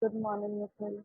Good morning Nikhil.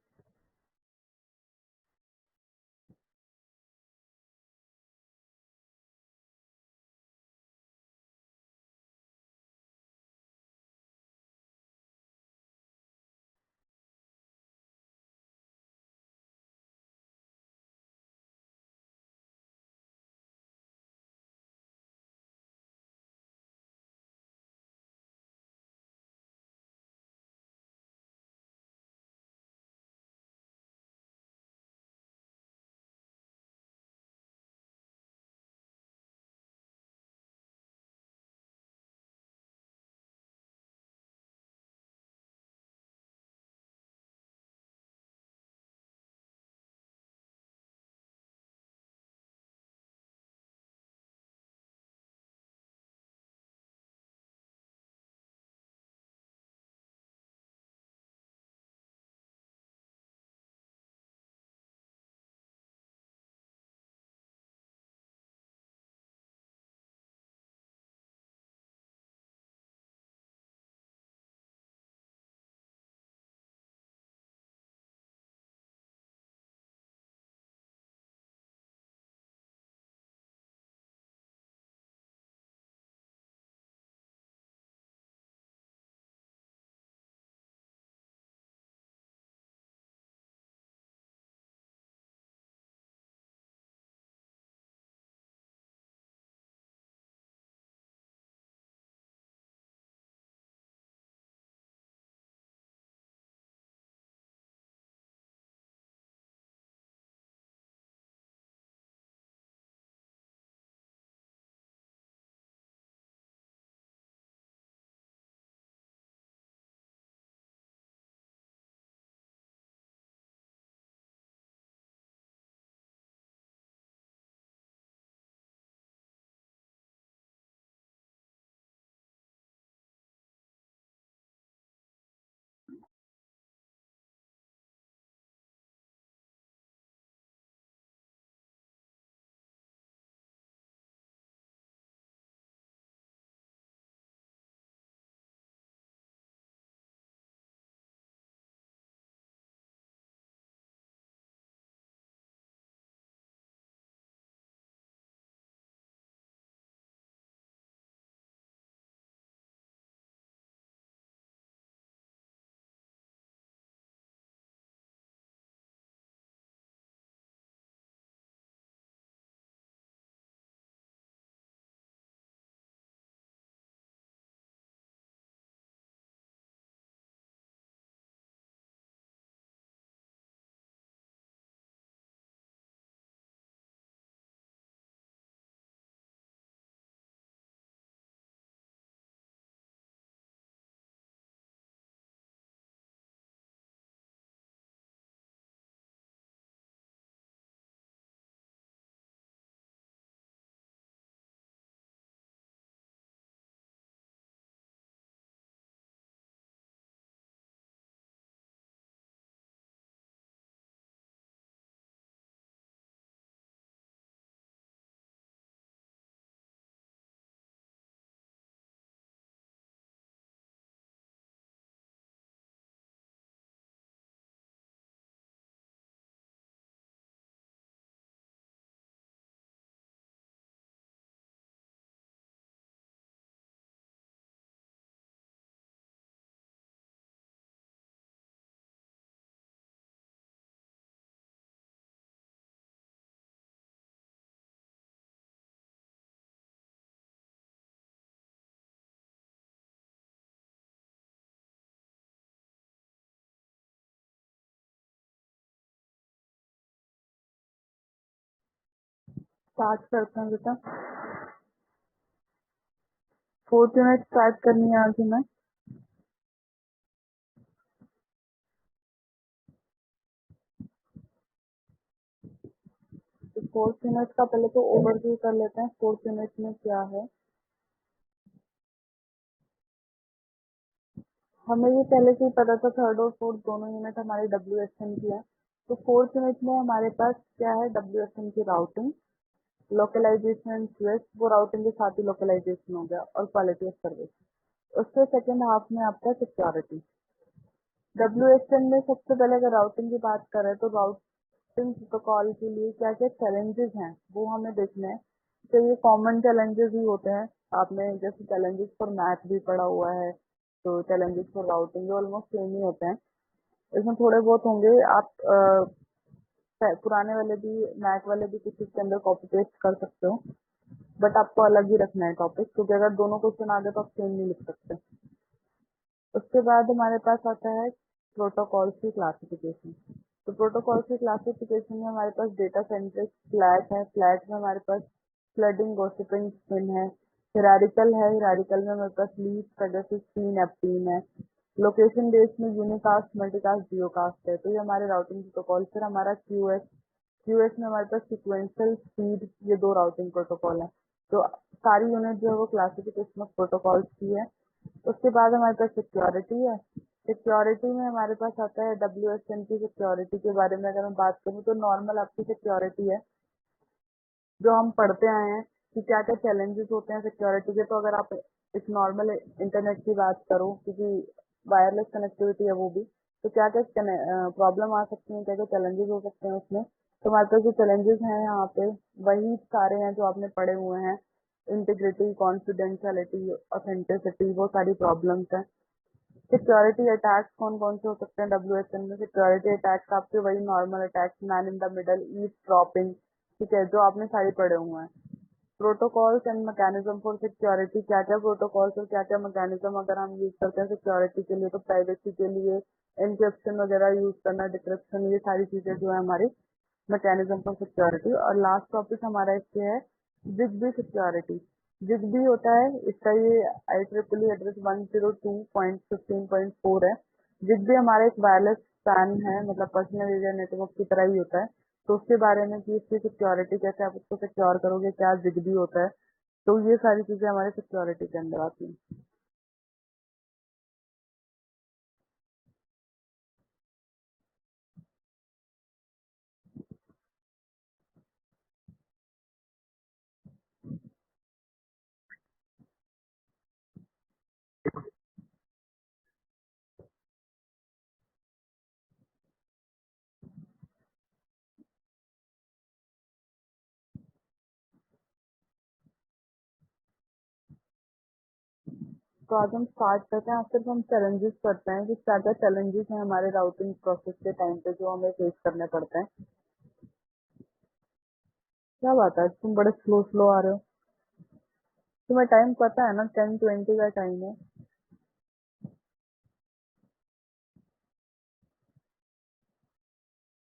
Start करते हैं बेटा। फोर्थ यूनिट स्टार्ट करनी है आज हमें। तो फोर्थ यूनिट का पहले तो ओवरव्यू कर लेते हैं, फोर्थ यूनिट में क्या है। हमें ये पहले से ही पता था, थर्ड और फोर्थ दोनों यूनिट हमारे WSN की है। तो फोर्थ यूनिट में हमारे पास क्या है, WSN की राउटिंग, लोकलाइजेशन एंड स्विच, वो राउटिंग के साथ ही लोकलाइजेशन हो गया, और क्वालिटी ऑफ सर्विस। उससे सेकेंड हाफ में आपका सिक्योरिटी। WSN में सबसे पहले अगर राउटिंग की बात करें तो राउटिंग प्रोटोकॉल के लिए क्या क्या चैलेंजेस हैं वो हमें देखने हैं। तो ये कॉमन चैलेंजेस ही होते हैं। आपने जैसे चैलेंजेस फॉर मैथ भी पढ़ा हुआ है, तो challenges for routing almost same ही होते हैं। इसमें थोड़े बहुत होंगे, आप पुराने वाले भी मैथ वाले भी किसी के अंदर कॉपी पेस्ट कर सकते हो, बट आपको अलग ही रखना है टॉपिक, क्योंकि अगर दोनों क्वेश्चन आ गए तो आप सेम नहीं लिख सकते। उसके बाद हमारे पास आता है प्रोटोकॉल्स की क्लासिफिकेशन। तो प्रोटोकॉल्स की क्लासिफिकेशन में हमारे पास डेटा सेंट्रिक फ्लैट है, फ्लैट में हमारे पास फ्लडिंग गॉसिपिंग स्पिन है। हिरारिकल है, हिरारिकल में हमारे पास लीफ पेगासस तीन एप्टीन है। लोकेशन बेस्ड में यूनिकास्ट मल्टीकास्ट जियोकास्ट है। तो ये हमारे राउटिंग प्रोटोकॉल। फिर हमारा क्यूएस में हमारे पास सिक्वेंशियल स्पीड, ये दो राउटिंग प्रोटोकॉल है। तो सारी यूनिट जो है वो क्लासिफिकेशन ऑफ प्रोटोकॉल्स की है। उसके बाद हमारे पास सिक्योरिटी है। सिक्योरिटी में हमारे पास आता है WSN की सिक्योरिटी के बारे में अगर मैं बात करूँ तो नॉर्मल आपकी सिक्योरिटी है जो हम पढ़ते आए हैं कि क्या क्या चैलेंजेस होते हैं सिक्योरिटी के। तो अगर आप एक नॉर्मल इंटरनेट की बात करो, क्योंकि वायरलेस कनेक्टिविटी है वो भी, तो क्या क्या प्रॉब्लम आ सकती है, क्या क्या चैलेंजेस हो सकते हैं उसमें। तो हमारे पास जो चैलेंजेस हैं यहाँ पे वही सारे हैं जो आपने पढ़े हुए हैं। इंटीग्रिटी, कॉन्फिडेंशियलिटी, ऑथेंटिसिटी, वो सारी प्रॉब्लम्स हैं। सिक्योरिटी अटैक्स कौन कौन से हो सकते हैं WSN में? सिक्योरिटी अटैक्स आपके वही normal attacks, man in the middle, eavesdropping, ठीक है, जो आपने सारे पढ़े हुए हैं। Protocols and mechanism for security, क्या क्या प्रोटोकॉल्स और क्या क्या मैकेनिज्म अगर हम यूज करते हैं सिक्योरिटी के लिए, तो प्राइवेसी के लिए एनक्रिप्शन वगैरह यूज करना, डिक्रिप्शन, ये सारी चीजें जो है हमारी मैकेनिज्म फॉर सिक्योरिटी। और लास्ट टॉपिक हमारा इसके है जिगबी सिक्योरिटी। जिगबी होता है, इसका ये IEEE एड्रेस 102.15.4 है। जिगबी हमारा एक वायरलेस पैन है, मतलब पर्सनल एरिया नेटवर्क की तरह ही होता है। तो उसके बारे में कि इसकी सिक्योरिटी कैसे आप उसको सिक्योर करोगे, क्या जिगबी होता है, तो ये सारी चीजें हमारे सिक्योरिटी के अंदर आती हैं। तो आज हम स्टार्ट करते हैं, फिर हम चैलेंजेस करते हैं कि क्या क्या चैलेंजेस हैं हमारे राउटिंग प्रोसेस के टाइम पे जो हमें फेस करने पड़ते हैं। क्या बात है, तुम बड़े स्लो स्लो आ रहे हो। तुम्हें टाइम पता है ना, 10:20 का टाइम है।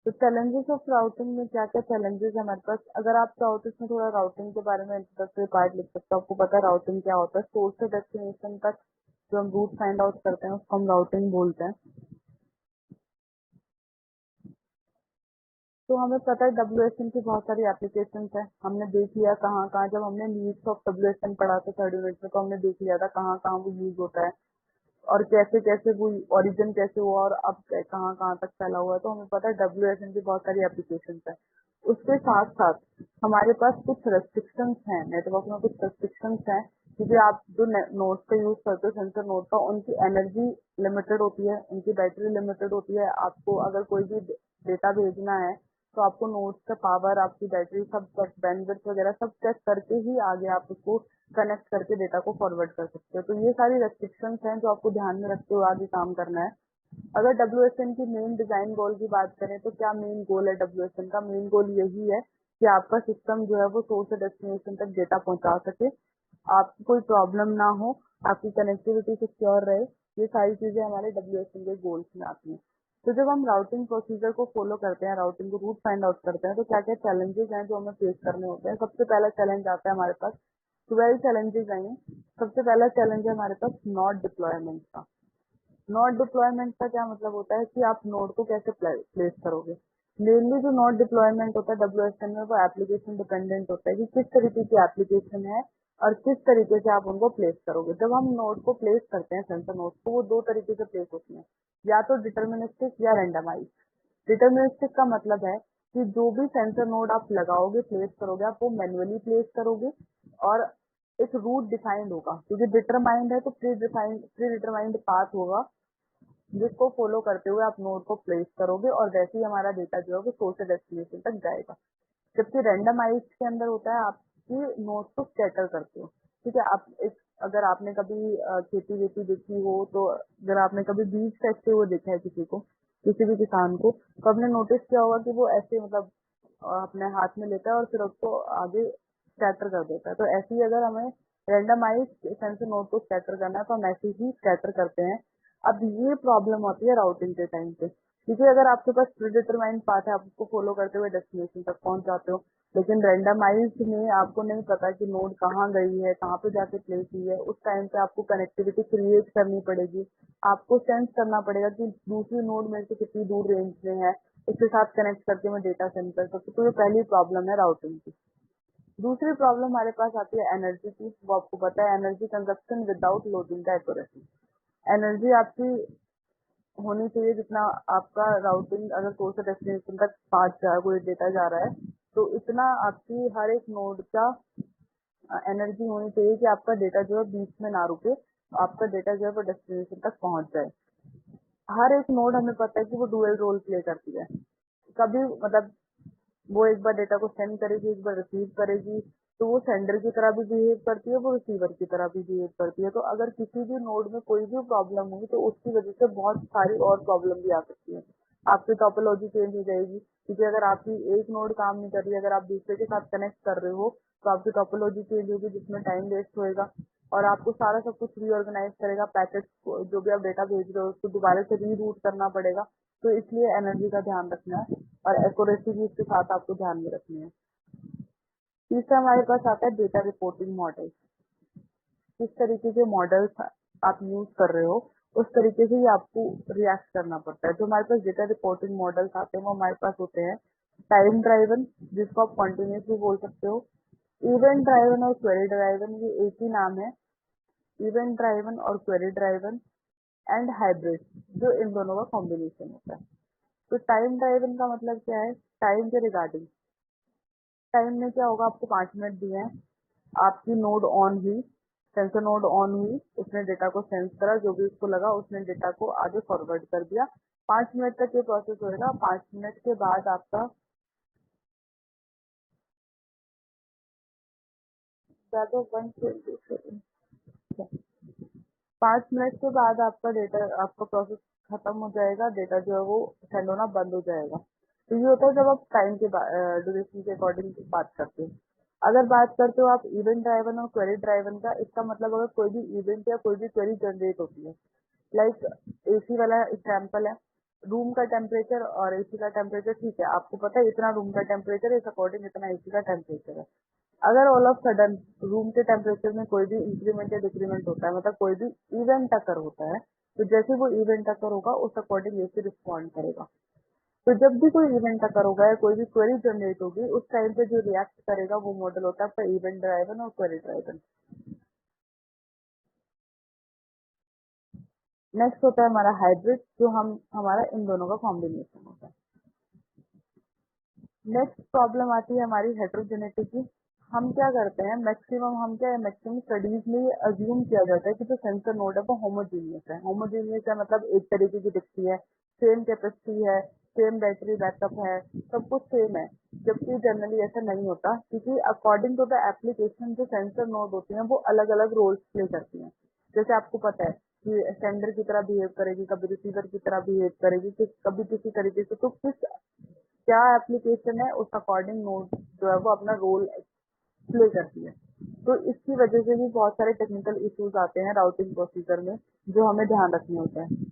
तो चैलेंजेस ऑफ राउटिंग में क्या क्या चैलेंजेस है हमारे पास, अगर आप चाहो तो इसमें थोड़ा राउटिंग के बारे में इंट्रोडक्टरी पार्ट लिख सकते हो। आपको पता है राउटिंग क्या होता है? सोर्स से डेस्टिनेशन तक जो हम रूट फाइंड आउट करते हैं उसको हम राउटिंग बोलते हैं। तो हमें पता है WSN की बहुत सारी एप्लीकेशंस है, हमने देख लिया कहाँ कहाँ, जब हमने नीड्स ऑफ WSN पढ़ा था थर्ड यूनिट में, तो हमने देख लिया था कहाँ कहाँ वो यूज होता है और कैसे कैसे वो ओरिजिन कैसे हुआ और अब कहाँ कहाँ तक फैला हुआ है। तो हमें पता है WSN की बहुत सारी एप्लीकेशंस है। उसके साथ साथ हमारे पास कुछ रेस्ट्रिक्शंस हैं, नेटवर्क में कुछ रेस्ट्रिक्शंस हैं, क्योंकि आप जो नोड का यूज करते हो, सेंसर नोड का, उनकी एनर्जी लिमिटेड होती है, उनकी बैटरी लिमिटेड होती है। आपको अगर कोई भी डेटा भेजना है तो आपको नोड्स का पावर, आपकी बैटरी, सब बैंडविड्थ वगैरह सब चेक करके ही आगे आप उसको कनेक्ट करके डेटा को फॉरवर्ड कर सकते हो। तो ये सारी रेस्ट्रिक्शंस हैं जो आपको ध्यान में रखते हुए आगे काम करना है। अगर WSN की मेन डिजाइन गोल की बात करें तो क्या मेन गोल है WSN का? मेन गोल यही है कि आपका सिस्टम जो है वो सोर्स से डेस्टिनेशन तक डेटा पहुंचा सके, आपकी कोई प्रॉब्लम ना हो, आपकी कनेक्टिविटी सिक्योर रहे। ये सारी चीजें हमारे WSN के गोल्स में आती हैं। तो जब हम राउटिंग प्रोसीजर को फॉलो करते हैं, राउटिंग को रूट फाइंड आउट करते हैं, तो क्या क्या चैलेंजेस हैं जो हमें फेस करने होते हैं? सबसे पहला चैलेंज आता है हमारे पास, 12 चैलेंजेस आएंगे। सबसे पहला चैलेंज है हमारे पास नॉट डिप्लॉयमेंट का। नोड डिप्लॉयमेंट का क्या मतलब होता है कि आप नोड को कैसे प्लेस करोगे। मेनली जो नोड डिप्लॉयमेंट होता है WSN में वो एप्लीकेशन डिपेंडेंट होता है कि किस तरीके की एप्लीकेशन है और किस तरीके से आप उनको प्लेस करोगे। जब हम नोड को प्लेस करते हैं, सेंसर नोड को, वो दो तरीके से प्लेस होती है, या तो डिटर्मिनिस्टिक या रेंडमाइज। डिटर्मिनिस्टिक का मतलब है कि जो भी सेंसर नोड आप लगाओगे, प्लेस करोगे, आप वो मैन्युअली प्लेस करोगे और एक रूट डिफाइंड होगा, क्योंकि डिटरमाइंड है तो pre defined, pre determined path होगा जिसको फॉलो करते हुए आप नोड को प्लेस करोगे और वैसे ही हमारा डेटा जो है वो सोर्स से डेस्टिनेशन तक जाएगा। जबकि रैंडमाइज के अंदर होता है आपकी नोड को स्कैटर करते हो। ठीक है, आप एक अगर आपने कभी खेती वेती देखी हो, तो अगर आपने कभी बीज फेंकते हुए देखा है किसी को, किसी भी किसान को, तो आपने नोटिस किया होगा कि वो ऐसे मतलब अपने हाथ में लेता है और फिर उसको आगे स्कैटर कर देता है। तो ऐसे ही अगर हमें रैंडमाइज सेंसर नोड को स्कैटर करना है तो हम ऐसे ही स्कैटर करते हैं। अब ये प्रॉब्लम होती है राउटिंग के टाइम पे, क्योंकि अगर आपके पास प्रीडिटरमाइंड पाथ है, आप उसको फॉलो करते हुए डेस्टिनेशन तक पहुंच जाते हो, लेकिन रैंडमाइज्ड में आपको नहीं पता कि नोड कहाँ गई है, कहाँ पे जाके प्लेस हुई है। उस टाइम पे आपको कनेक्टिविटी क्रिएट करनी पड़ेगी, आपको सेंस करना पड़ेगा कि दूसरी नोड मेरे से कितनी दूर रेंज में है, उसके साथ कनेक्ट करके मैं डेटा सेंड कर सकती हूँ। तो ये पहली प्रॉब्लम है राउटिंग की। दूसरी प्रॉब्लम हमारे पास आती है एनर्जी की। वो आपको पता है, energy consumption without loading the accuracy. Energy आपकी होनी चाहिए जितना आपका राउटिंग अगर सोर्स से डेस्टिनेशन तक पास जा कोई डेटा जा रहा है, तो इतना आपकी हर एक नोड का एनर्जी होनी चाहिए कि आपका डेटा जो है बीच में ना रुके, आपका डेटा जो है वो डेस्टिनेशन तक पहुंच जाए। हर एक नोड हमें पता है कि वो डुअल रोल प्ले करती है। कभी मतलब वो एक बार डेटा को सेंड करेगी, एक बार रिसीव करेगी, तो वो सेंडर की तरह भी बिहेव करती है, वो रिसीवर की तरह भी बिहेव करती है। तो अगर किसी भी नोड में कोई भी प्रॉब्लम हुई तो उसकी वजह से बहुत सारी और प्रॉब्लम भी आ सकती है। आपकी टोपोलॉजी चेंज हो जाएगी, क्योंकि अगर आपकी एक नोड काम नहीं कर रही, अगर आप दूसरे के साथ कनेक्ट कर रहे हो, तो आपकी टोपोलॉजी चेंज होगी, जिसमें टाइम वेस्ट होएगा और आपको सारा सब कुछ रीऑर्गेनाइज करेगा। पैकेट जो भी आप डेटा भेज रहे हो उसको दोबारा से रीरूट करना पड़ेगा। तो इसलिए एनर्जी का ध्यान रखना है और एक्यूरेसी भी इसके साथ आपको ध्यान में रखनी है। तीसरा हमारे पास आता है डेटा रिपोर्टिंग मॉडल। किस तरीके के मॉडल्स आप यूज कर रहे हो, उस तरीके से ही आपको रिएक्ट करना पड़ता है। जो हमारे पास डेटा रिपोर्टिंग मॉडल्स आते हैं वो हमारे पास होते हैं टाइम ड्राइवन, जिसको आप कॉन्टिन्यूस भी बोल सकते हो। इवेंट ड्राइवन और क्वेरी ड्राइवन, ये एक ही नाम है। इवेंट ड्राइवन और क्वेरी ड्राइवन एंड हाइब्रिड, जो इन दोनों का कॉम्बिनेशन होता है। तो टाइम ड्राइवन का मतलब क्या है? टाइम के रिगार्डिंग। टाइम में क्या होगा, आपको 5 मिनट दिए हैं, आपकी नोड ऑन हुई, सेंसर नोड ऑन हुई, उसने डेटा को सेंस करा, जो भी उसको लगा उसने डेटा को आगे फॉरवर्ड कर दिया। 5 मिनट तक ये प्रोसेस होएगा। 5 मिनट के बाद आपका ज्यादा 120 5 मिनट के बाद आपका डेटा, आपका प्रोसेस खत्म हो जाएगा, डेटा जो है वो सेंड होना बंद हो जाएगा। तो ये होता है जब आप टाइम के ड्यूरेशन के अकॉर्डिंग बात करते हो। अगर बात करते हो आप इवेंट ड्राइवन और क्वेरी ड्राइवन का, इसका मतलब अगर कोई भी इवेंट या कोई भी क्वेरी जनरेट होती है, लाइक एसी वाला एग्जाम्पल है, रूम का टेम्परेचर और एसी का टेम्परेचर, ठीक है, आपको पता है इतना रूम का टेम्परेचर है, इस अकॉर्डिंग इतना एसी का टेम्परेचर है। अगर ऑल ऑफ सडन रूम के टेम्परेचर में कोई भी इंक्रीमेंट या डिक्रीमेंट होता है, मतलब कोई भी इवेंट अकर होता है, तो जैसे वो इवेंट अकर होगा उस अकॉर्डिंग एसी रिस्पॉन्ड करेगा। तो जब भी कोई इवेंट अकर होगा या कोई भी क्वेरी जनरेट होगी, उस टाइम पे जो रिएक्ट करेगा वो मॉडल होता है आपका इवेंट ड्राइवन और क्वेरी ड्राइवन। नेक्स्ट होता है हमारा हाइब्रिड, जो हमारा इन दोनों का कॉम्बिनेशन होता है। नेक्स्ट प्रॉब्लम आती है हमारी हेट्रोजेनिटी की। हम क्या करते हैं, मैक्सिमम स्टडीज में ये अज्यूम किया जाता है कि जो सेंसर नोड है वो होमोजीनियस है। होमोजीनियस है मतलब एक तरीके की दिखती है, सेम कैपेसिटी है, सेम बैटरी बैकअप है, सब कुछ सेम है। जबकि जनरली ऐसा नहीं होता, क्योंकि अकॉर्डिंग टू द एप्लीकेशन जो सेंसर नोड होती हैं वो अलग अलग रोल्स प्ले करती हैं। जैसे आपको पता है कि सेंडर की तरह बिहेव करेगी, कभी रिसीवर की तरह बिहेव करेगी, कभी किसी तरीके से। तो किस क्या एप्लीकेशन है उस अकॉर्डिंग नोड जो है वो अपना रोल प्ले करती है। तो इसकी वजह से भी बहुत सारे टेक्निकल इश्यूज आते हैं राउटिंग प्रोसीजर में, जो हमें ध्यान रखने होते हैं।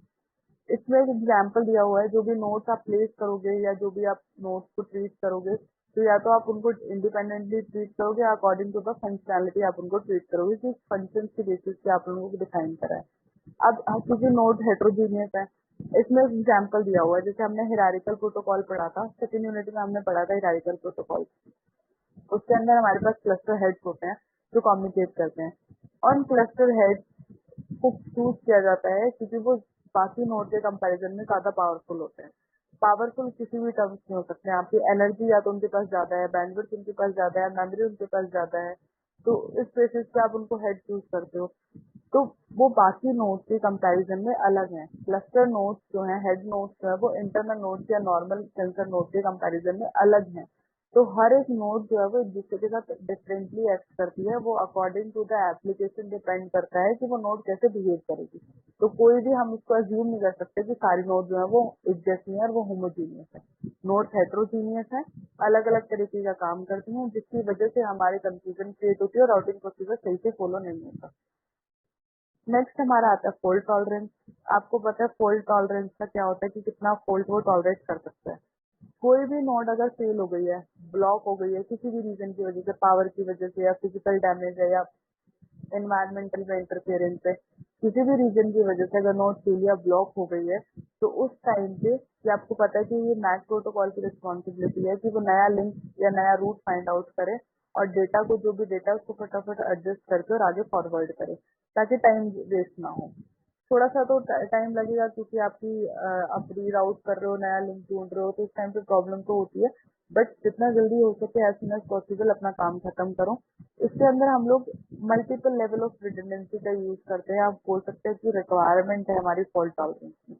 इसमें एक एग्जाम्पल दिया हुआ है, जो भी नोट्स आप प्लेस करोगे या जो भी आप नोट्स को ट्रीट करोगे, तो या तो आप उनको इंडिपेंडेंटली ट्रीट करोगे, अकॉर्डिंग टू द फंक्शनैलिटी आप उनको ट्रीट करोगे, कि फंक्शन की बेसिस पे आप उनको डिफाइन करा है। अब क्योंकि नोड हेट्रोजीनियस है, इसमें एक एग्जाम्पल दिया हुआ है। जैसे हमने हिरारिकल प्रोटोकॉल पढ़ा था, सेकंड यूनिट में हमने पढ़ा था हिरारिकल प्रोटोकॉल। उसके अंदर हमारे पास क्लस्टर हेड्स होते हैं जो कम्युनिकेट करते हैं, और उन क्लस्टर हेड्स को चूज किया जाता है क्योंकि वो बाकी नोड के कंपैरिजन में ज्यादा पावरफुल होते हैं। पावरफुल किसी भी टर्म्स में हो सकते हैं, आपकी एनर्जी या तो उनके पास ज्यादा है, बैंडविड्थ उनके पास ज्यादा है, मेमोरी उनके पास ज्यादा है, तो इस बेसिस पे आप उनको हेड चूज करते हो। तो वो बाकी नोड्स के कंपैरिजन में अलग हैं। क्लस्टर नोड्स जो हैं, हेड नोड्स जो है वो इंटरनल नोड्स या नॉर्मल सेंसर नोड के कंपैरिजन में अलग हैं। तो हर एक नोड जो है वो एक दूसरे के साथ डिफरेंटली एक्ट करती है। वो according to the application depend करता है कि वो नोड कैसे बिहेव करेगी। तो कोई भी हम उसको अज्यूम नहीं कर सकते कि सारी नोड जो है वो एक जैसी है और वो होमोजीनियस है। नोड्स हेट्रोजीनियस है, अलग अलग तरीके का काम करती हैं, जिसकी वजह से हमारे कंफ्यूजन क्रिएट होती है और राउटिंग प्रोसीजर सही से फॉलो नहीं होता। नेक्स्ट हमारा आता है फॉल्ट टॉलरेंस। आपको पता है फॉल्ट टॉलरेंस का क्या होता है कि कितना फॉल्ट वो टॉलरेट कर सकता है। कोई भी नोड अगर फेल हो गई है, ब्लॉक हो गई है किसी भी रीजन की वजह से, पावर की वजह से या फिजिकल डैमेज है या एनवायरमेंटल में इंटरफेरेंस है, किसी भी रीजन की वजह से अगर नोड फेल या ब्लॉक हो गई है, तो उस टाइम पे ये आपको पता है कि ये मैक प्रोटोकॉल की रिस्पॉन्सिबिलिटी है कि वो नया लिंक या नया रूट फाइंड आउट करे और डेटा को, जो भी डेटा उसको फटाफट एडजस्ट करके और आगे फॉरवर्ड करे, ताकि टाइम वेस्ट ना हो। थोड़ा सा तो टाइम लगेगा क्योंकि आप रीराउट कर रहे हो, नया लिंक ढूंढ रहे हो, तो उस टाइम पे प्रॉब्लम तो होती है। बट जितना जल्दी हो सके एज सुन एज पॉसिबल अपना काम खत्म करो। इसके अंदर हम लोग मल्टीपल लेवल ऑफ रिडंडेंसी का यूज करते हैं। आप बोल सकते हैं कि रिक्वायरमेंट है हमारी फॉल्ट टॉलरेंस की।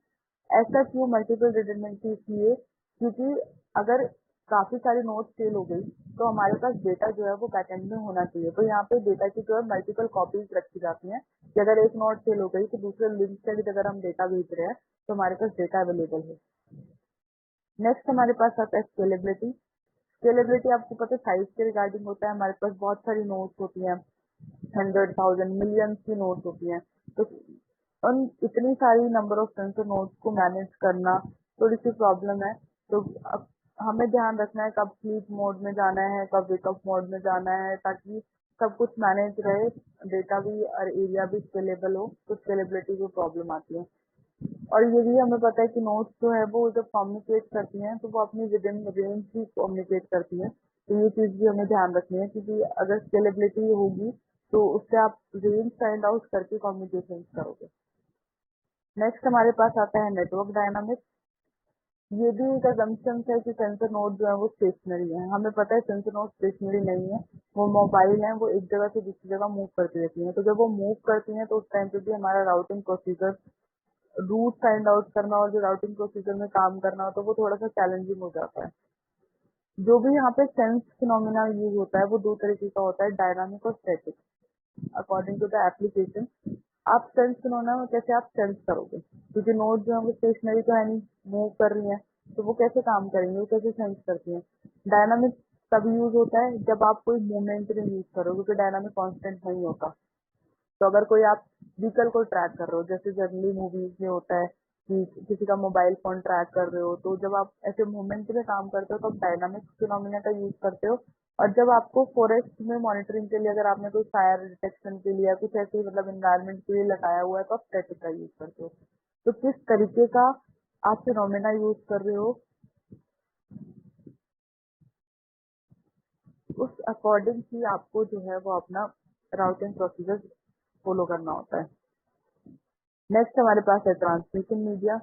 ऐसा क्यों मल्टीपल रिडंडेंसी? इसलिए क्योंकि अगर काफी सारी नोट्स फेल हो गई तो हमारे पास डेटा जो है वो बैकएंड में होना चाहिए। तो यहाँ पे डेटा की जो है मल्टीपल कॉपीज रखी जाती हैं कि अगर एक नोट फेल हो गई तो दूसरे लिंक से भी अगर हम डेटा भेज रहे हैं तो हमारे पास डेटा अवेलेबल है। नेक्स्ट हमारे पास आता है स्केलेबिलिटी। स्केलेबिलिटी आपको पता है साइज के रिगार्डिंग होता है। हमारे पास बहुत सारी नोट्स होती हैं, 100,000 मिलियंस की नोट्स होती हैं। तो उन इतनी सारी नंबर ऑफ सेंसर नोड्स को मैनेज करना थोड़ी सी प्रॉब्लम है। तो अब हमें ध्यान रखना है कब स्लीप मोड में जाना है, कब वेकअप मोड में जाना है, ताकि सब कुछ मैनेज रहे, डेटा भी और एरिया भी स्केलेबल हो। तो स्केलेबिलिटी की प्रॉब्लम आती है। और ये भी हमें पता है कि नोट्स जो है वो जब कम्युनिकेट करती हैं तो वो अपनी with in range he communicate करती हैं। तो ये चीज भी हमें ध्यान रखनी है, क्योंकि अगर स्केलेबिलिटी होगी तो उससे आप रेंज फाइंड आउट करके कम्युनिकेशन करोगे। नेक्स्ट हमारे पास आता है नेटवर्क डायनामिक्स। ये भी एक assumption है कि सेंसर नोड जो है वो स्टेशनरी है। हमें पता है सेंसर नोड स्टेशनरी नहीं है, वो मोबाइल है, वो एक जगह से दूसरी जगह मूव करती रहती है। तो जब वो मूव करती हैं तो उस टाइम पे भी हमारा routing procedure, route find out करना और जो राउटिंग प्रोसीजर में काम करना हो तो वो थोड़ा सा चैलेंजिंग हो जाता है। जो भी यहाँ पे सेंस फिनोमिना यूज होता है वो दो तरीके का होता है, डायनामिक और static. According to the application आप सेंस फिनोमिना में कैसे आप सेंस करोगे, क्योंकि नोड जो है वो स्टेशनरी तो है नहीं, मूव कर रही है, तो वो कैसे काम करेंगे, वो कैसे सेंस करती है। डायनामिक तभी यूज होता है जब आप कोई मूवमेंट में यूज करो, क्योंकि डायनामिक कांस्टेंट नहीं होता। तो अगर कोई आप व्हीकल को ट्रैक कर रहे हो, जैसे जनरली मूवीज में होता है कि किसी का मोबाइल फोन ट्रैक कर रहे हो, तो जब आप ऐसे मूवमेंट में काम करते हो तो आप डायनामिक फिनोमिना का यूज करते हो। और जब आपको फॉरेस्ट में मॉनिटरिंग के लिए, अगर आपने कोई फायर डिटेक्शन के लिए या कुछ ऐसे मतलब इन्वायरमेंट के लिए लगाया हुआ है, तो आप स्टैटिक का यूज करते हो। तो किस तरीके का आप फिनोमिना यूज कर रहे हो, उस अकॉर्डिंग ही आपको जो है वो अपना राउटिंग प्रोसीजर फॉलो करना होता है। नेक्स्ट हमारे पास है ट्रांसमिशन मीडिया।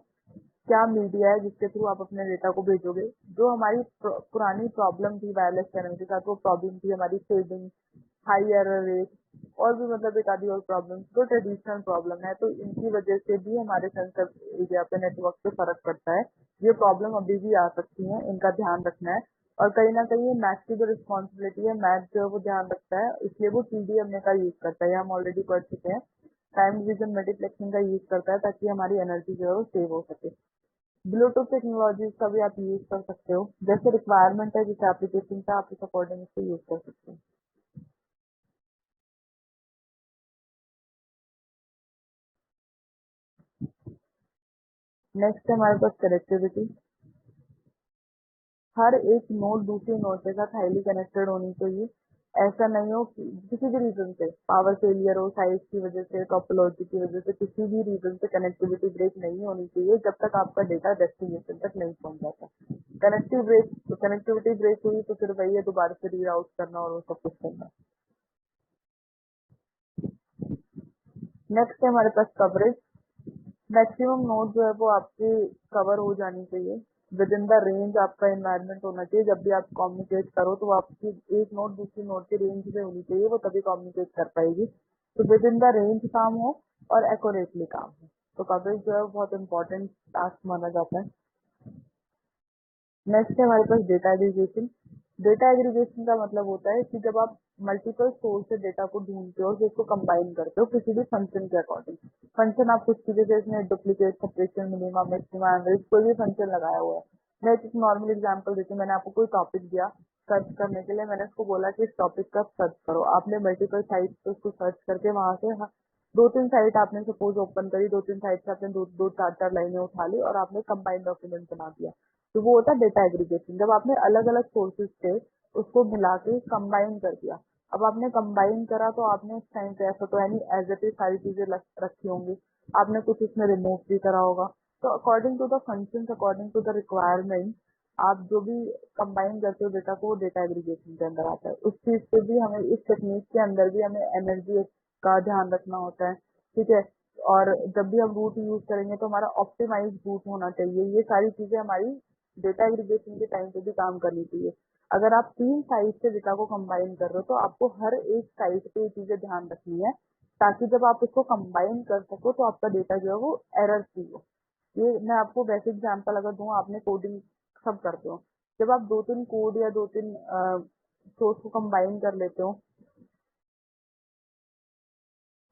क्या मीडिया है जिसके थ्रू आप अपने डेटा को भेजोगे। जो हमारी पुरानी प्रॉब्लम थी वायरलेस चैनल के साथ, वो प्रॉब्लम थी हमारी फेडिंग, हाई एरर रेट, और भी मतलब एक आधी और प्रॉब्लम, जो ट्रेडिशनल प्रॉब्लम है। तो इनकी वजह से भी हमारे सेंसर एरिया पे नेटवर्क पे फर्क पड़ता है। ये प्रॉब्लम अभी भी आ सकती है, इनका ध्यान रखना है। और कहीं ना कहीं मैक की जो रिस्पॉन्सिबिलिटी है, मैक जो है वो ध्यान रखता है, इसलिए वो टीडीएमए का यूज करता है। ये हम ऑलरेडी पढ़ चुके हैं। टाइम डिवीजन मल्टीप्लेक्सिंग का यूज करता है ताकि हमारी एनर्जी जो है वो सेव हो सके। ब्लूटूथ टेक्नोलॉजी का भी आप यूज कर सकते हो, जैसे रिक्वायरमेंट है जिस एप्लीकेशन का, आप इस अकॉर्डिंग इसको यूज कर सकते हो। नेक्स्ट है हमारे पास कनेक्टिविटी। हर एक नोड दूसरे नोड के साथ हाईली कनेक्टेड होनी चाहिए। ऐसा नहीं हो कि किसी भी रीजन से पावर फेलियर हो, साइज की वजह से, टोपोलॉजी की वजह से, किसी भी रीजन से कनेक्टिविटी ब्रेक नहीं होनी चाहिए जब तक आपका डेटा डेस्टिनेशन तक नहीं पहुंच जाता। कनेक्टिविटी ब्रेक हुई तो फिर वही है, दोबारा से रीराउट करना और वो सब कुछ करना। नेक्स्ट है हमारे पास कवरेज। मैक्सिमम नोड जो है वो आपकी कवर हो जानी चाहिए, विद इन द रेंज आपका एनवायरनमेंट होना चाहिए। जब भी आप कम्युनिकेट करो तो आपकी एक नोड दूसरी नोड के रेंज में होनी चाहिए, वो तभी कम्युनिकेट कर पाएगी। तो विद इन द रेंज काम हो और एक्यूरेटली काम हो, तो कवरेज जो है वो बहुत इंपॉर्टेंट टास्क माना जाता है। नेक्स्ट है हमारे पास डेटा एग्रीगेशन। डेटा एग्रीगेशन का मतलब होता है कि जब आप मल्टीपल सोर्स से डेटा को ढूंढते हो, जिसको कंबाइन करते हो किसी भी फंक्शन के अकॉर्डिंग। फंक्शन आप कुछ चीजें जैसे duplicate, separation, minimum, maximum, average, कोई भी फंक्शन लगाया हुआ है। मैं एक नॉर्मल एग्जांपल देती हूँ। मैंने आपको कोई टॉपिक दिया सर्च करने के लिए, मैंने उसको बोला कि इस टॉपिक का सर्च करो। आपने मल्टीपल साइट पे उसको सर्च करके वहां से दो तीन साइट आपने सपोज ओपन करी, दो तीन साइट से आपने दो दो चार चार लाइनें उठा ली और आपने कंबाइंड डॉक्यूमेंट बना दिया। तो वो होता है डेटा एग्रीगेशन। जब आपने अलग अलग सोर्सेज से उसको मिला के कंबाइन कर दिया। अब आपने कंबाइन करा तो आपने उस टाइम पे ऐसा तो है नहीं एज इट इज सारी चीजें रखी होंगी, आपने कुछ इसमें रिमूव भी करा होगा। तो according to the function, according to the requirement, आप जो भी कंबाइन करते हो डेटा को, वो डेटा एग्रीगेशन के अंदर आता है। उस चीज पे भी हमें, इस टेक्निक के अंदर भी हमें एनर्जी का ध्यान रखना होता है, ठीक है। और जब भी हम रूट यूज करेंगे तो हमारा ऑप्टिमाइज रूट होना चाहिए। ये सारी चीजें हमारी डेटा एग्रीगेशन के टाइम पे भी काम करनी चाहिए। अगर आप 3 साइट से डेटा को कंबाइन कर रहे हो तो आपको हर एक साइट पे ये चीजें ध्यान रखनी है, ताकि जब आप उसको कंबाइन कर सको तो आपका डेटा जो है वो एरर फ्री हो। ये मैं आपको वैसे एग्जांपल अगर दूं, आपने कोडिंग सब करते हो, जब आप 2-3 कोड या 2-3 सोर्स को कंबाइन कर लेते हो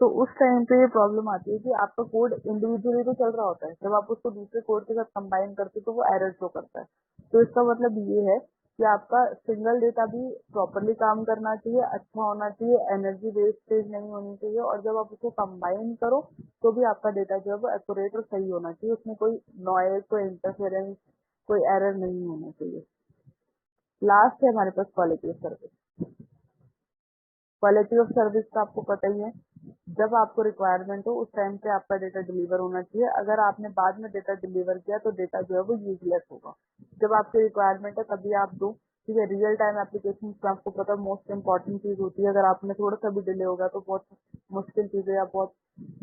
तो उस टाइम पे ये प्रॉब्लम आती है कि आपका कोड इंडिविजुअली तो चल रहा होता है, जब आप उसको दूसरे कोड के साथ कंबाइन करते हो तो वो एरर शो करता है। तो इसका मतलब ये है कि आपका सिंगल डेटा भी प्रॉपरली काम करना चाहिए, अच्छा होना चाहिए, एनर्जी वेस्टेज नहीं होनी चाहिए, और जब आप उसको कंबाइन करो तो भी आपका डेटा जो है वो एक्यूरेट और सही होना चाहिए, उसमें कोई नॉइज, कोई इंटरफेरेंस, कोई एरर नहीं होना चाहिए। लास्ट है हमारे पास quality of service. Quality of service का आपको पता ही है, जब आपको रिक्वायरमेंट हो उस टाइम पे आपका डेटा डिलीवर होना चाहिए। अगर आपने बाद में डेटा डिलीवर किया तो डेटा जो है वो यूजलेस होगा। जब आपकी रिक्वायरमेंट है तभी आप दो, ठीक है। रियल टाइम एप्लीकेशन में आपको पता मोस्ट इम्पोर्टेंट चीज होती है, अगर आपने थोड़ा सा भी डिले होगा तो बहुत मुश्किल चीजें या बहुत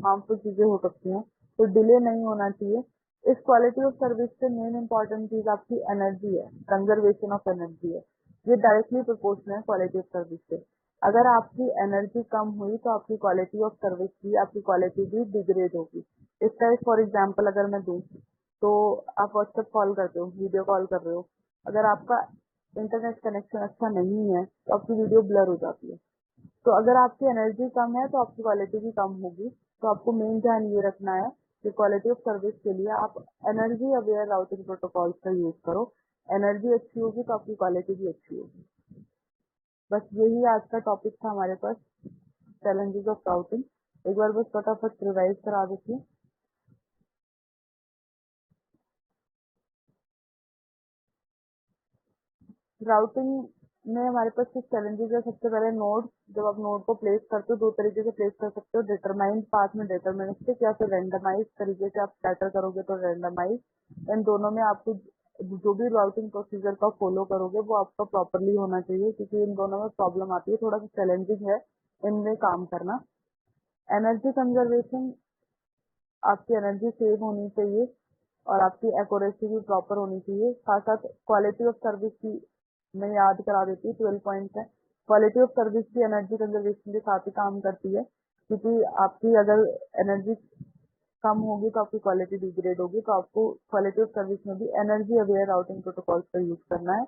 हार्मफुल चीजें हो सकती हैं। तो डिले नहीं होना चाहिए। इस क्वालिटी ऑफ सर्विस से मेन इम्पोर्टेंट चीज आपकी एनर्जी है, कंजर्वेशन ऑफ एनर्जी है। ये डायरेक्टली प्रोपोर्शनल है क्वालिटी ऑफ सर्विस से। अगर आपकी एनर्जी कम हुई तो आपकी क्वालिटी ऑफ सर्विस भी, आपकी क्वालिटी भी डिग्रेड होगी। इसका एक फॉर एग्जांपल अगर मैं दूं, तो आप व्हाट्सएप कॉल करते हो, वीडियो कॉल कर रहे हो, अगर आपका इंटरनेट कनेक्शन अच्छा नहीं है तो आपकी वीडियो ब्लर हो जाती है। तो अगर आपकी एनर्जी कम है तो आपकी क्वालिटी भी कम होगी। तो आपको मेन ध्यान ये रखना है कि क्वालिटी ऑफ सर्विस के लिए आप एनर्जी अवेयर राउटिंग प्रोटोकॉल्स का यूज करो। एनर्जी अच्छी होगी तो आपकी क्वालिटी भी अच्छी होगी। बस यही आज का टॉपिक था हमारे पास, चैलेंजेस ऑफ राउटिंग। एक बार बस फटाफट रिवाइज करा देती हूँ। राउटिंग में हमारे पास कुछ चैलेंजेस है। सबसे पहले नोड, जब आप नोड को प्लेस करते हो दो तरीके से प्लेस कर सकते हो, डिटरमाइंड पाथ में डिटरमिनिस्टिक, या फिर रेंडमाइज तरीके से आप स्कैटर करोगे तो रेंडमाइज। इन दोनों में आपको जो भी राउटिंग प्रोसीजर का फॉलो करोगे वो आपका प्रॉपरली होना चाहिए, क्योंकि इन दोनों में प्रॉब्लम आती है, थोड़ा सा चैलेंजिंग है इनमें काम करना। एनर्जी कंजर्वेशन, आपकी एनर्जी सेव होनी चाहिए और आपकी एक्यूरेसी भी प्रॉपर होनी चाहिए। साथ साथ क्वालिटी ऑफ सर्विस की मैं याद करा देती हूँ, 12 पॉइंट्स है। क्वालिटी ऑफ सर्विस भी एनर्जी कंजर्वेशन के साथ ही काम करती है, क्योंकि आपकी अगर एनर्जी कम होगी तो आपकी क्वालिटी डिग्रेड होगी। तो आपको क्वालिटी ऑफ सर्विस में भी एनर्जी अवेयर राउटिंग प्रोटोकॉल्स का यूज करना है।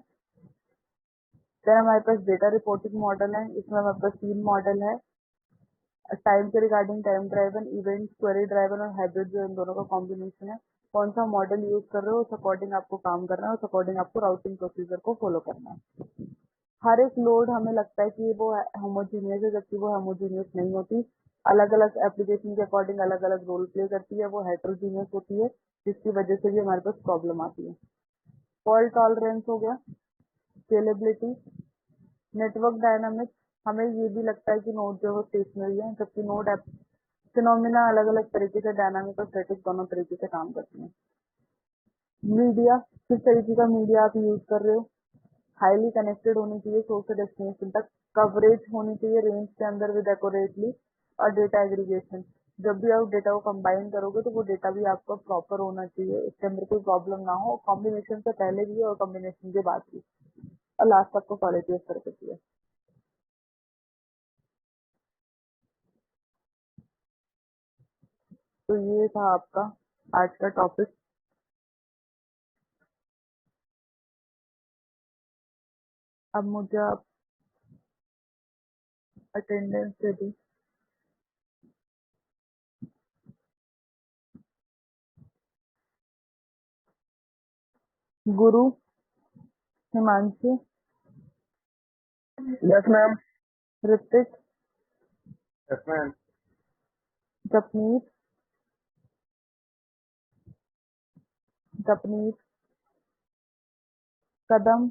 फिर हमारे पास डेटा रिपोर्टिंग मॉडल है, इसमें हमारे पास 3 मॉडल है। टाइम के regarding time driven, event query driven और हाइब्रिड, जो इन दोनों का कॉम्बिनेशन है। कौन सा मॉडल यूज कर रहे हो उस अकॉर्डिंग आपको काम करना है, उस अकॉर्डिंग आपको राउटिंग प्रोसीजर को फॉलो करना है। हर एक लोड हमें लगता है कि वो होमोजीनियस है, जबकि वो होमोजीनियस नहीं होती। अलग अलग एप्लीकेशन के अकॉर्डिंग अलग अलग रोल प्ले करती है, वो हेट्रोजीनियस होती है, जिसकी वजह से भी हमारे पास प्रॉब्लम आती है। फॉल्ट टॉलरेंस हो गया, स्केलेबिलिटी, नेटवर्क डायनामिक्स। हमें ये भी लगता है कि नोड जो है वो स्टेशनरी है, जबकि नोड फिनोमिना अलग अलग तरीके से डायनामिक और स्टैटिक दोनों तरीके से काम करती हैं। मीडिया, किस तरीके का मीडिया आप यूज कर रहे हो, हाईली कनेक्टेड होनी चाहिए सोर्स से डेस्टिनेशन तक, कवरेज होनी चाहिए रेंज के अंदर विद एक्यूरेटली, और डेटा एग्रीगेशन। जब भी आप डेटा को कंबाइन करोगे तो वो डेटा भी आपका प्रॉपर होना चाहिए, इसके अंदर कोई प्रॉब्लम ना हो, कॉम्बिनेशन से पहले भी और कॉम्बिनेशन के बाद भी, और लास्ट आपको क्वालिटी इस तरह से चाहिए। तो ये था आपका आज का टॉपिक। अब मुझे आप अटेंडेंस दे दी। Guru, Himanshu, yes ma'am. Hrithik, yes ma'am. Japneet, Japneet, Kadam,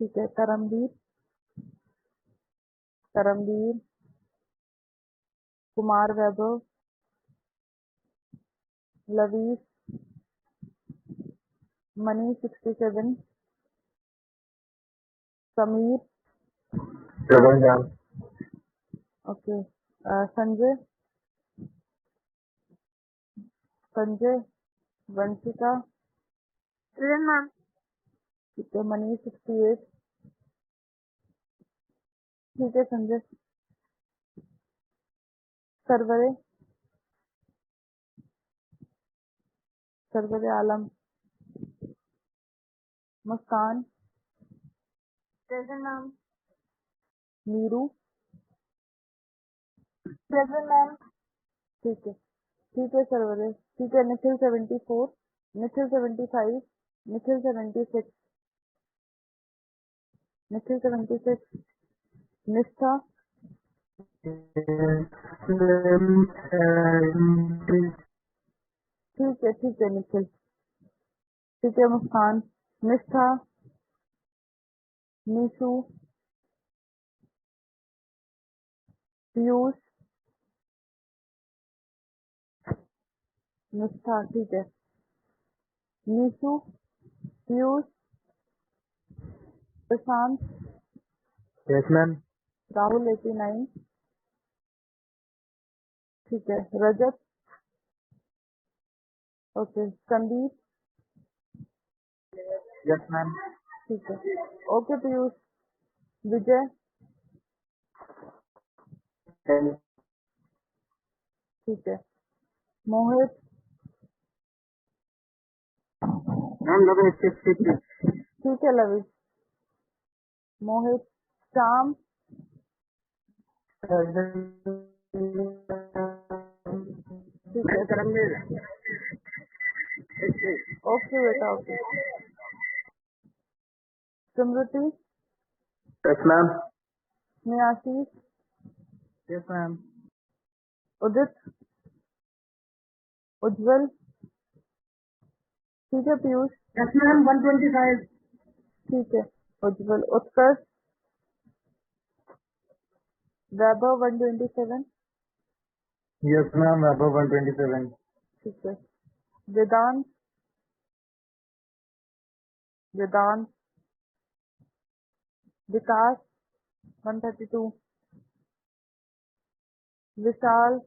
ठीक है, Karamveer, Karamveer, Kumar Vaibhav, Lavis, Mani 67, Sameer, seven ma'am. Okay, Sanjay, Sanjay, Vanshika, ma'am. ठीक है, मनी 68, ठीक है Sanjay, Sarware, Sarware Alam, Muskan, present ma'am. Neeru, present ma'am. ठीक है सरवरे, ठीक है, निखिल 74, निखिल 75, निखिल 76, निखिल 76, निष्ठा, ठीक है निखिल, ठीक है मुस्कान, निष्ठा, निशु, पीयूष, निष्ठा, ठीक है, निशु, पीयूष, प्रशांत, यस मैम। राहुल 89, ठीक है, रजत, ओके, संदीप, यस मैम। ठीक है, ओके पीयूष, विजय, ठीक है, मोहित, मैम लगे ठीक है लविश, मोहित, श्याम, ठीक है, करमवीर। ओके बेटा, okay, Smriti, yes ma'am. Snehashish, yes ma'am. Udit, Ujjwal, ठीक है पीयूष, यस मैम। 125। ठीक है, Ujjwal, Utkarsh, Vaibhav 127, yes ma'am. Above 127। ठीक है, वेदांत, वेदांत, विकास 132, विशाल,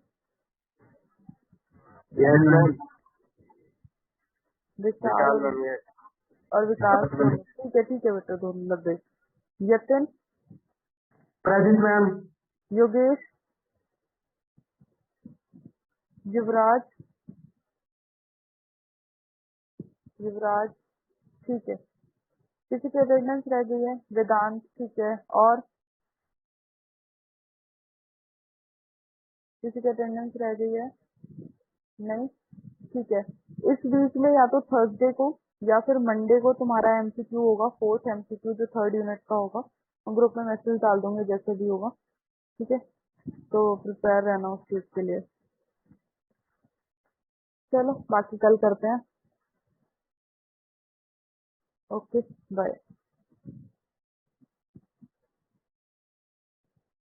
यस मैम। विशाल और विकास दोनों, ठीक है बेटा, दोनों लग गए। Yatin, present ma'am. योगेश, युवराज, युवराज, ठीक है, किसी की अटेंडेंस रह गई है? वेदांत, ठीक है, और किसी की अटेंडेंस रह गई है? नहीं, ठीक है, इस वीक में या तो थर्सडे को या फिर मंडे को तुम्हारा एमसीक्यू होगा, 4th एमसीक्यू जो 3rd यूनिट का होगा, ग्रुप में मैसेज डाल दूंगे जैसे भी होगा, ठीक है, तो प्रिपेयर रहना उस चीज के लिए। चलो बाकी कल करते हैं, ओके बाय।